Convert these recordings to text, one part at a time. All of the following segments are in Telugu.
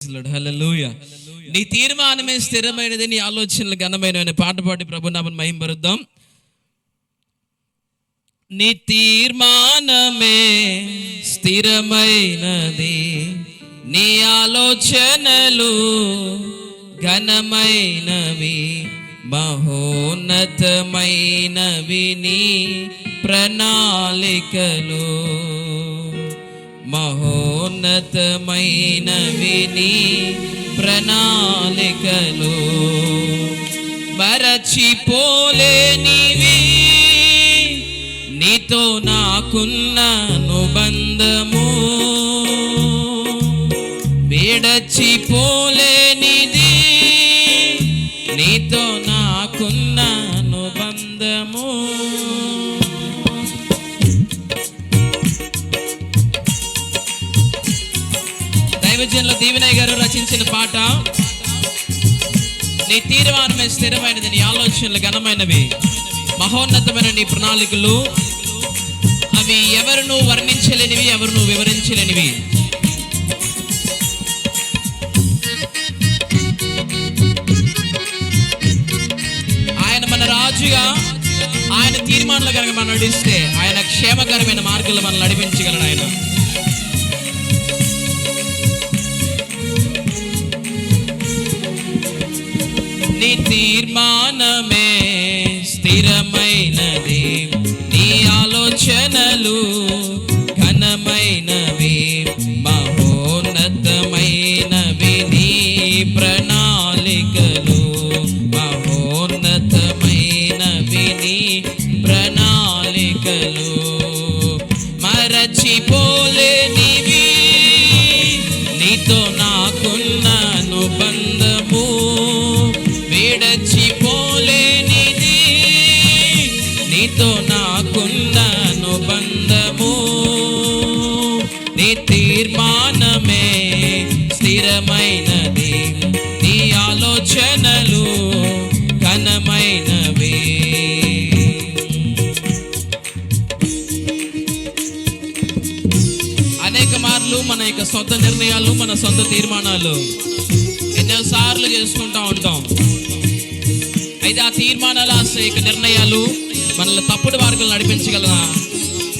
హల్లెలూయా. నీ తీర్మానమే స్థిరమైనది, నీ ఆలోచనలు ఘనమైనవి. పాట పాడి ప్రభు నామమున మహిమపరుద్దాం. నీ తీర్మానమే స్థిరమైనది, నీ ఆలోచనలు ఘనమైనవి, మహోన్నతమైనవి నీ ప్రణాళికలు, మహోన్నతమైనవి నీ ప్రణాళికలు. మరచిపోలేనివి నీతో నాకున్న అనుబంధము, విడచిపోలేనిది నీతో నాకున్న అనుబంధము. దైవజనులు దీవెనయ్య గారు రచించిన పాట. నీ తీర్మానమే స్థిరమైనది, నీ ఆలోచనలు ఘనమైనవి, మహోన్నతమైన నీ ప్రణాళికలు. అవి ఎవరును వర్ణించలేనివి, ఎవరును వివరించలేనివి. ఆయన మన రాజుగా, ఆయన తీర్మానాలు కనుక మనం నడిస్తే ఆయన క్షేమకరమైన మార్గాలు మనం నడిపించగలడు. ఆయన నీ తీర్మానమే స్థిరమైనది, నీ ఆలోచనలు ఘనమైనవి, మహోన్నతమైనవి నీ ప్రణాళికలు, మహోన్నతమైనవి నీ ప్రణాళికలు. మరచిపోలేనివి నీతో నాకున్న అనుబంధము, విడచిపోలేనిది నీతో నాకున్న అనుబంధము. నీ తీర్మానమే స్థిరమైనది, నీ ఆలోచనలు ఘనమైనవి. అనేక మార్లు మన యొక్క సొంత నిర్ణయాలు, మన సొంత తీర్మానాలు ఎన్నోసార్లు చేసుకుంటూ ఉంటాం. అయితే ఆ తీర్మానాలు, ఆ నిర్ణయాలు మనల్ని తప్పుడు మార్గాలు నడిపించగల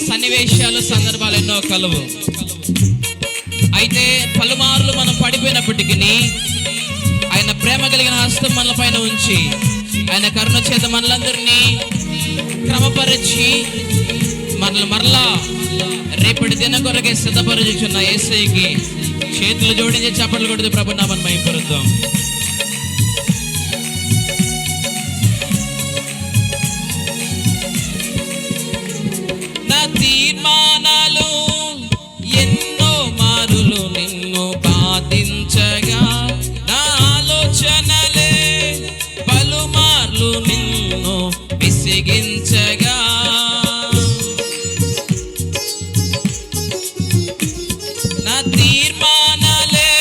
సన్నివేశాలు, సందర్భాలు ఎన్నో కలవు. అయితే పలుమార్లు మనం పడిపోయినప్పటికీ ఆయన ప్రేమ కలిగిన హస్తం మనల పైన ఉంచి, ఆయన కరుణ చేత మనలందరినీ క్రమపరిచి మనల్ని మరలా రేపటి దిన కొరకే సిద్ధపరచుచున్న యేసయ్యకి చేతులు జోడించి చప్పట్లు కొడుతూ ప్రభు నామమున మహిమపరుద్దాం. నా తీర్మానాలు ఎన్నో మారులు నిన్ను బాధించగా, నా ఆలోచనలే పలుమార్లు నిన్ను విసిగించగా, నా తీర్మానాలే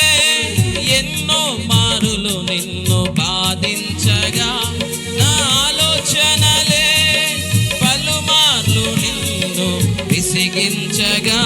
ఎన్నో మారులు నిన్ను బాధించగా, నా ఆలోచనలే పలుమార్లు నిన్ను విసిగించగా,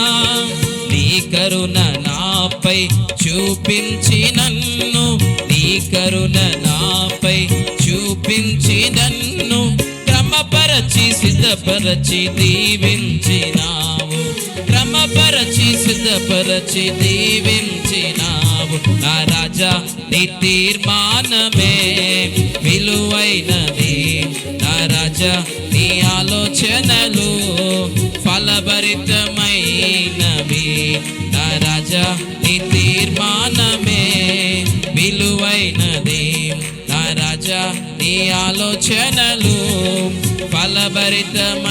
నీ కరుణ నాపై చూపించి నన్ను, నీ కరుణ నాపై చూపించి నన్ను క్రమపరచి సిద్ధపరచి దీవించినావు, క్రమపరచి సిద్ధపరచి దీవించినావు. నా రాజా నీ తీర్మానమే విలువైనది, నా రాజా నీ ఆలోచనలు ఫలభరితమైనవి, నా రాజా నీ తీర్మానమే విలువైనది, నా రాజా నీ ఆలోచనలు ఫలభరితమైనవి.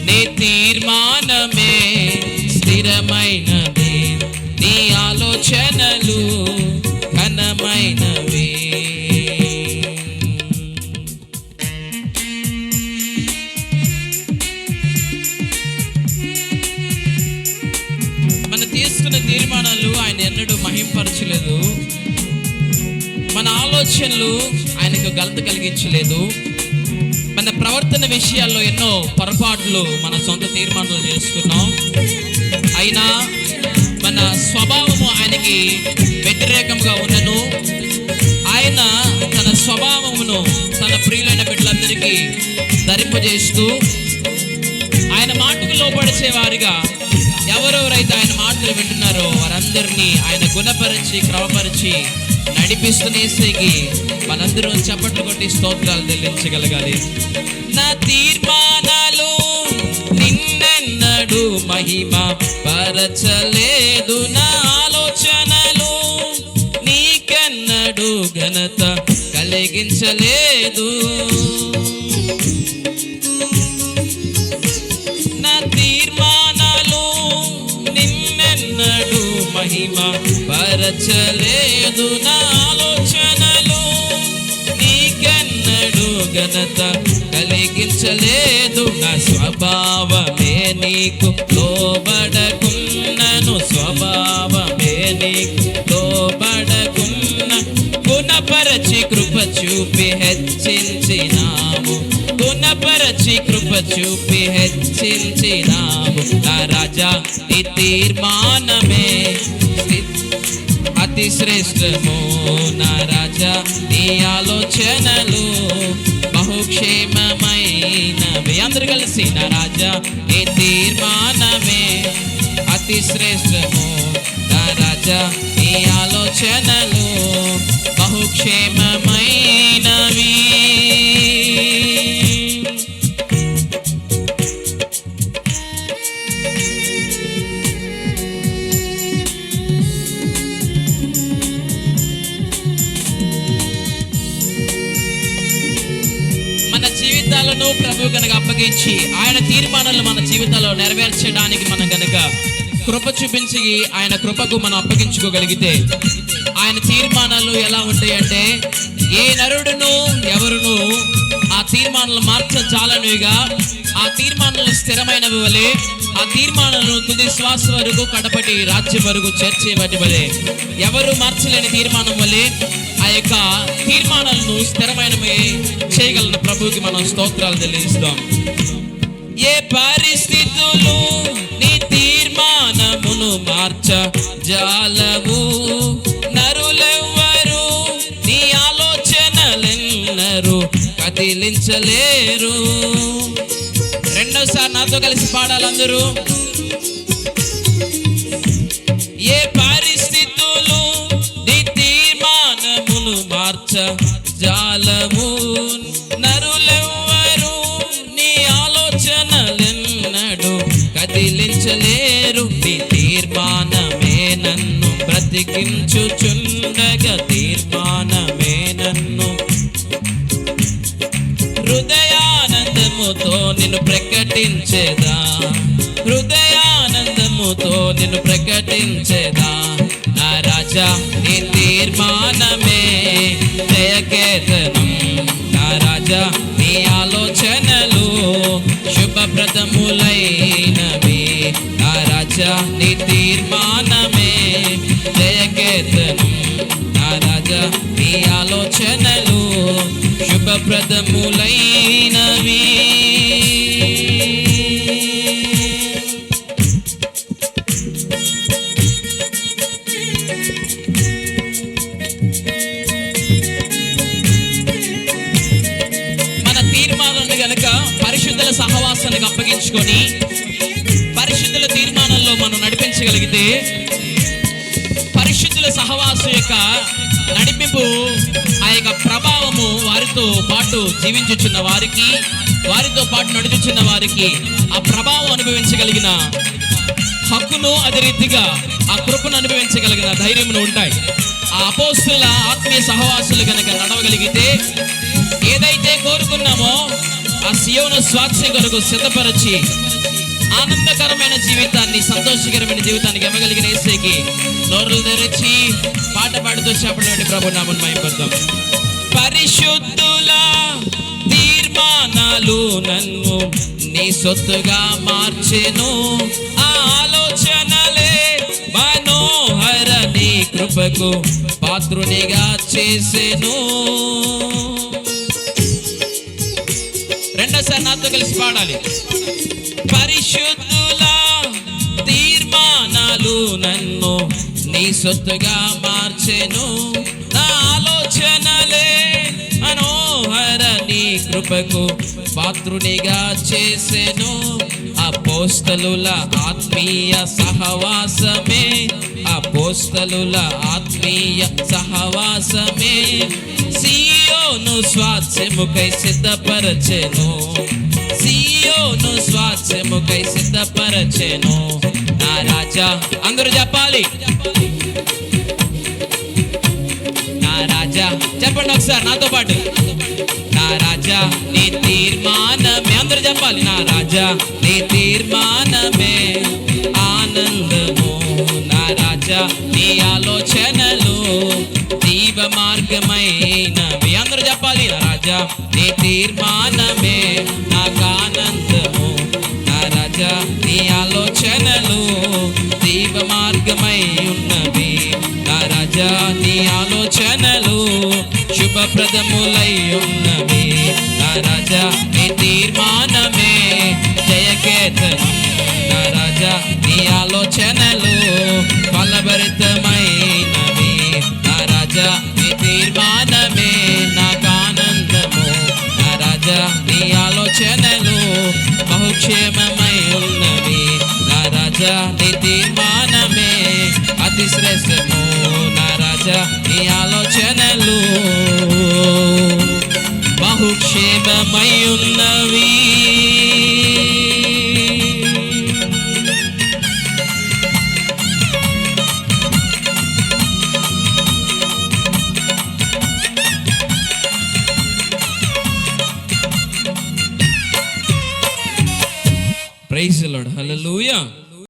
నీ తీర్మానమే స్థిరమైనది, నీ ఆలోచనలు ఘనమైనవి. మన తీసుకున్న తీర్మానాలు ఆయన ఎన్నడూ మహింపరచలేదు. మన ఆలోచనలు ఆయనకు గలత కలిగించలేదు. మన ప్రవర్తన విషయాల్లో ఎన్నో పొరపాట్లు మన సొంత తీర్మానాలు చేసుకున్నాం. అయినా మన స్వభావము ఆయనకి వ్యతిరేకంగా ఉన్నను, ఆయన తన స్వభావమును తన ప్రియులైన బిడ్డలందరికీ ధరింపజేస్తూ ఆయన మాటకు లోపడిచే వారిగా ఎవరెవరైతే ఆయన మాటలు వింటున్నారో వారందరినీ ఆయన గుణపరిచి క్రమపరిచి నడిపిస్తున్నేసేకి మనందరం చప్పట్లు కొట్టి స్తోత్రాలు చెల్లించగలగాలి. నా తీర్మానాలు నిన్నెన్నడు మహిమ పరచలేదు, నా ఆలోచనలు నీకెన్నడు ఘనత కలిగించలేదు. నా తీర్మానాలు నిన్నెన్నడు మహిమ పరచలేదు, నా ఆలోచనలు నీకెన్నడు ఘనత కలిగించలేదు. నా స్వభావమే నీకు లోబడకున్నను, స్వభావమే నీకు లోబడకున్న, గుణపరచి కృప చూపి హెచ్చించినావు, గుణపరచి కృప చూపి హెచ్చించినావు. నా రాజా నీ తీర్మానమే అతి శ్రేష్టము, నా రాజా నీ ఆలోచనలు బహుక్షేమమైనవి. అందరు కలిసి నా రాజా నీ తీర్మానమే అతి శ్రేష్టము, నా రాజా నీ ఆలోచనలు బహుక్షేమమైనవి. జీవితాలను ప్రభు కనుక అప్పగించి ఆయన తీర్మానాలు మన జీవితాల్లో నెరవేర్చడానికి మనం కనుక కృప చూపించి ఆయన కృపకు మనం అప్పగించుకోగలిగితే ఆయన తీర్మానాలు ఎలా ఉంటాయంటే ఏ నరుడును ఎవరును ఆ తీర్మానాలు మార్చజాలనివిగా, ఆ తీర్మానాలు స్థిరమైనవి వలె, ఆ తీర్మానాలను తుది శ్వాస వరకు కడపటి రాజ్యం వరకు చేర్చేవాటి వలె ఎవరు మార్చలేని తీర్మానం వలె ఆ యొక్క తీర్మానాలను స్థిరమైనవి చేయగలిగిన ప్రభువుకి మనం స్తోత్రాలు చెల్లిస్తాం. ఏ పరిస్థితులు నీ తీర్మానమును మార్చజాలవు, నరులెవ్వరు నీ ఆలోచనలెన్నరూ కదిలించలేరు. రెండోసారి నాతో కలిసి పాడాలందరూ. ఏ పరిస్థితులు నీ తీర్మానమును మార్చజాలము, నరులెవ్వరు నీ ఆలోచనలెన్నడూ కదిలించలేరు. నీ తీర్మానమే నన్ను బ్రతికించుచుండగా, తీర్మానమే నన్ను హృదయానందముతో నిన్ను ప్రకటించేదా, హృదయానందముతో నిన్ను ప్రకటించేదా. నా రాజా నీ తీర్మానమే జయకేతనం, నా రాజా నీ ఆలోచనలు శుభప్రదములైనవి. నా రాజా నీ తీర్మానమే జయకేతనం, నా రాజా నీ ఆలోచనలు శుభప్రదములైనవి. మన తీర్మానాన్ని గనక పరిశుద్ధుల సహవాసానికి అప్పగించుకొని పరిశుద్ధుల తీర్మానంలో మనం నడిపించగలిగితే, పరిశుద్ధుల సహవాసం యొక్క నడిపింపు ఆ యొక్క ప్రభావము వారితో పాటు జీవించుచున్న వారికి, వారితో పాటు నడుచుచున్న వారికి ఆ ప్రభావం అనుభవించగలిగిన హక్కును, అదే రీతిగా ఆ కృపను అనుభవించగలిగిన ధైర్యమును ఉంటాయి. ఆ అపోస్తుల ఆత్మీయ సహవాసులు కనుక నడవగలిగితే ఏదైతే కోరుకున్నామో ఆ సియోను స్వాస్థ్యం కొరకు సిద్ధపరిచి ఆనందకరమైన జీవితాన్ని, సంతోషకరమైన జీవితానికి ఇవ్వగలిగిన యేసుకి నోరులు తెరచి పాట పాడుతూ చెప్పండి. ప్రభు నామమున మహిమపడదాం. పరిశుద్ధుల తీర్మానాలు నన్ను నీ సొత్తుగా మార్చెను, ఆ ఆలోచనలే మనోహర నీ కృపకు పాత్రునిగా చేసెను. రెండోసారి నాతో కలిసి పాడాలి. పరిశుద్ధుల తీర్మానాలు ఆత్మలు నన్ను నీ సొత్తుగా మార్చెను. నా ఆలోచనలే మనోహర నీ కృపకు పాత్రునిగా చేసెను. అపోస్తలుల ఆత్మీయ సహవాసమే, అపోస్తలుల ఆత్మీయ సహవాసమే సియోను స్వాస్థ్యముకై సిద్ధపరచెను. సియోను స్వాస్థ్యముకై సిద్ధపరచెను. నా రాజా, అందరూ చెప్పాలి, నా రాజా చెప్పండి ఒకసారి నాతో పాటు. నా రాజా నీ తీర్మానమే, అందరూ చెప్పాలి, నా రాజా నీ తీర్మానమే ఆనందము. నా రాజా నీ ఆలోచనలు జీవ మార్గమైనవి. అందరూ చెప్పాలి, నా రాజా నీ తీర్మానమే నాకు ఆనందము. నా రాజా నీ ఆలోచనలు జీవ మార్గమై ఉన్నవి. నా రాజా నీ ఆలోచనలు శుభప్రదములై ఉన్నవి. నా రాజా నీ తీర్మానమే జయకేతనం. నా రాజా నీ ఆలోచనలు ఫలభరితమైనవి. నా రాజా నీ తీర్మానమే నాకు ఆనందము. నా రాజా నీ ఆలోచనలు బహుక్షేమమై ఉన్నవి. నా రాజా నీ తీర్మానమే అతి శ్రేష్టము. నా రాజా నీ ఆలోచనలు బహుక్షేమమై ఉన్నవి.